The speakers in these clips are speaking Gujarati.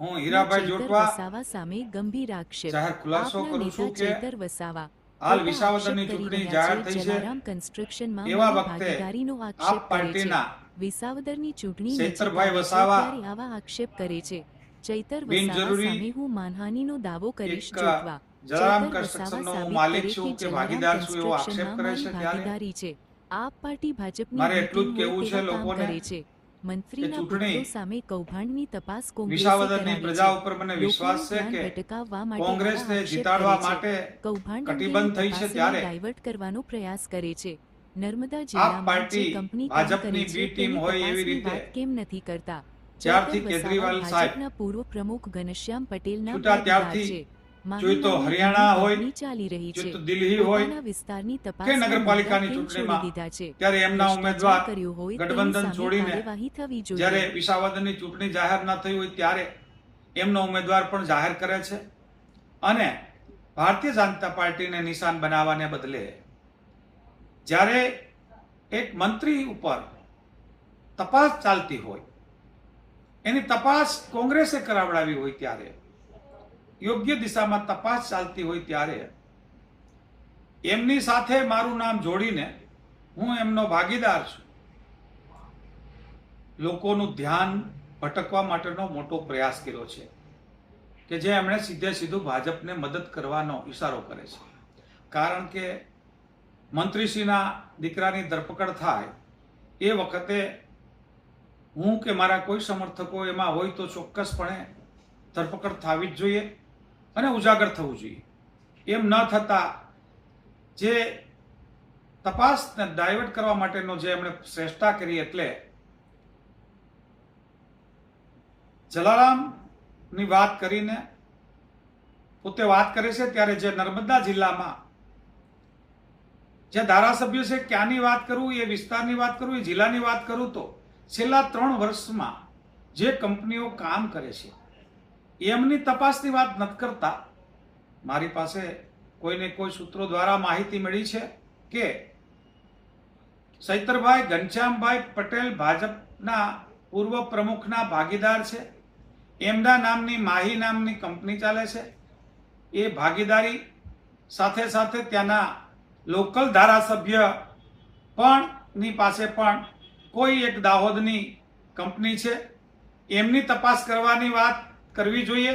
હું હીરાભાઈ જોટવા વસાવા સામે ગંભીર આક્ષેપ જાહેર ખુલાસો આપના કરું છું નેતા કે ચૈતર વસાવા હાલ ખોટા વિસાવદરની આક્ષેપ કરી ચૂંટણી રહ્યા જાહેર છે. થઈ છે. જલારામ કન્સ્ટ્રક્શનમાં એવા મારી વખતે ભાગીદારીનો આપ આક્ષેપ કરે છે. પાર્ટીના વિસાવદરની ચૂંટણી નજીક ચૈતરભાઈ આવે છે વસાવા ત્યારે આવા આક્ષેપ કરે છે. ચૈતર વસાવા બિનજરૂરી સામે હું માનહાનિનો દાવો કરીશ. એક જોટવા જલારામ ચૈતર વસાવા કન્સ્ટ્રક્શનનો સાબિત માલિક કરે છું કે કે જલારામ ભાગીદાર છું એવો આક્ષેપ કન્સ્ટ્રક્શનમાં કરે છે. મારી ત્યારે ભાગીદારી છે. આપ પાર્ટી ભાજપની મારે એટલું જ બીટીમ કહેવું હોય છે તેવા કામ લોકોને કરે છે. મંત્રીના ચૂંટણી પુત્રો સામે કૌભાંડની તપાસ કોંગ્રેસે વિસાવદરની કરાવી પ્રજા છે. ઉપર મને લોકોનું વિશ્વાસ છે ધ્યાન કે ભટકાવવા માટે કોંગ્રેસને આવા આક્ષેપ જીતાડવા કરે છે. માટે કૌભાંડ કટિબદ્ધ અંગેની થઈ છે. તપાસને ત્યારે ડાયવર્ટ કરવાનો પ્રયાસ કરે છે. નર્મદા આપ જિલ્લામાં જે પાર્ટી કંપની કામ કરે ભાજપની છે બી ટીમ તેની હોય એવી તપાસની રીતે વાત કેમ નથી કરતા? જ્યારથી ચૈતર વસાવા કેજરીવાલ સાહેબ ભાજપના પૂર્વ પ્રમુખ ઘનશ્યામ પટેલના છૂટા ભાગીદાર ત્યારથી છે. જોઈ તો માહિતી હરિયાણા નામની હોય, કંપની ચાલી રહી જોઈ છે. તો દિલ્હી હોય પોતાના વિસ્તારની કે તપાસના નગરપાલિકાની મુદ્દા કેમ છોડી ચૂંટણીમાં દીધા છે? ત્યારે એમના ભ્રષ્ટાચાર ઉમેદવાર કર્યો હોય તેની ગઠબંધન સામે છોડીને કાર્યવાહી થવી જોઈએ. જ્યારે વિસાવદરની ચૂંટણી જાહેર ન થઈ હોય ત્યારે એમનો ઉમેદવાર પણ જાહેર કરે છે અને ભારતીય જનતા પાર્ટીને નિશાન બનાવવાને બદલે જ્યારે એક મંત્રી ઉપર તપાસ ચાલતી હોય, એની તપાસ કોંગ્રેસે કરાવડાવી હોય, ત્યારે યોગ્ય દિશામાં તપાસ ચાલતી હોય ત્યારે એમની સાથે મારું નામ જોડીને હું એમનો ભાગીદાર છું, લોકોનું ધ્યાન ભટકવા માટેનો મોટો પ્રયાસ કર્યો છે કે જે એમણે સીધું ભાજપને મદદ કરવાનો ઈશારો કરે છે. કારણ કે મંત્રીશ્રીના દીકરાની ધરપકડ થાય એ વખતે હું કે મારા કોઈ સમર્થકો એમાં હોય તો ચોક્કસપણે ધરપકડ થવી જ જોઈએ અને ઉજાગર થવું જોઈએ. એમ ન થતા જે તપાસને ડાયવર્ટ કરવા માટેનો જે એમણે શ્રેષ્ઠતા કરી, એટલે જલારામની વાત કરીને પોતે વાત કરે છે ત્યારે જે નર્મદા જિલ્લામાં જે ધારાસભ્ય છે, ક્યાંની વાત કરું, એ વિસ્તારની વાત કરું, એ જિલ્લાની વાત કરું, તો છેલ્લા 3 વર્ષમાં જે કંપનીઓ કામ કરે છે એમની તપાસની વાત નથી કરતા. મારી પાસે કોઈને કોઈ સૂત્રો દ્વારા માહિતી મળી છે કે ચૈતરભાઈ ઘનશ્યામભાઈ પટેલ ભાજપના પૂર્વ પ્રમુખના ભાગીદાર છે. એમના નામની માહી નામની કંપની ચાલે છે. એ ભાગીદારી સાથે સાથે ત્યાંના લોકલ ધારાસભ્ય પણ ની પાસે પણ કોઈ એક દાહોદની કંપની છે. એમની તપાસ કરવાની વાત કરવી જોઈએ.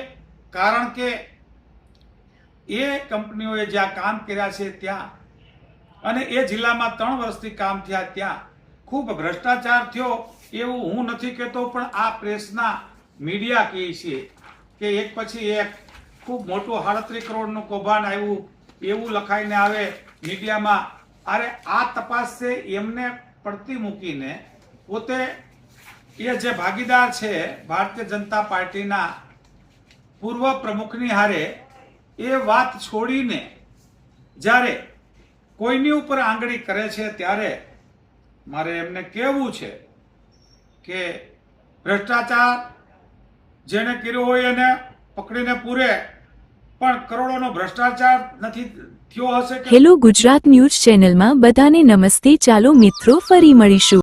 કારણ કે એ કંપનીઓએ જ્યાં કામ કર્યા છે ત્યાં અને એ જિલ્લામાં 3 વર્ષથી કામ થયા ત્યાં ખૂબ ભ્રષ્ટાચાર થયો એવું હું નથી કહેતો, પણ આ પ્રેસના મીડિયા કહે છે કે એક પછી એક ખૂબ મોટું 38 કરોડનું કૌભાંડ આવ્યું એવું લખાઈને આવે મીડિયામાં. અરે આ તપાસ છે એમને પડતી મૂકીને પોતે એ જે ભાગીદાર છે ભારતીય જનતા પાર્ટીના પૂર્વ પ્રમુખની હારે એ વાત છોડીને જ્યારે કોઈની ઉપર આંગળી કરે છે ત્યારે મારે એમને કહેવું છે કે ભ્રષ્ટાચાર જેને કર્યો હોય એને પકડીને પૂરે, પણ કરોડોનો ભ્રષ્ટાચાર નથી થયો હશે. હેલો ગુજરાત ન્યૂઝ ચેનલમાં બધાને નમસ્તે. ચાલો મિત્રો ફરી મળીશું.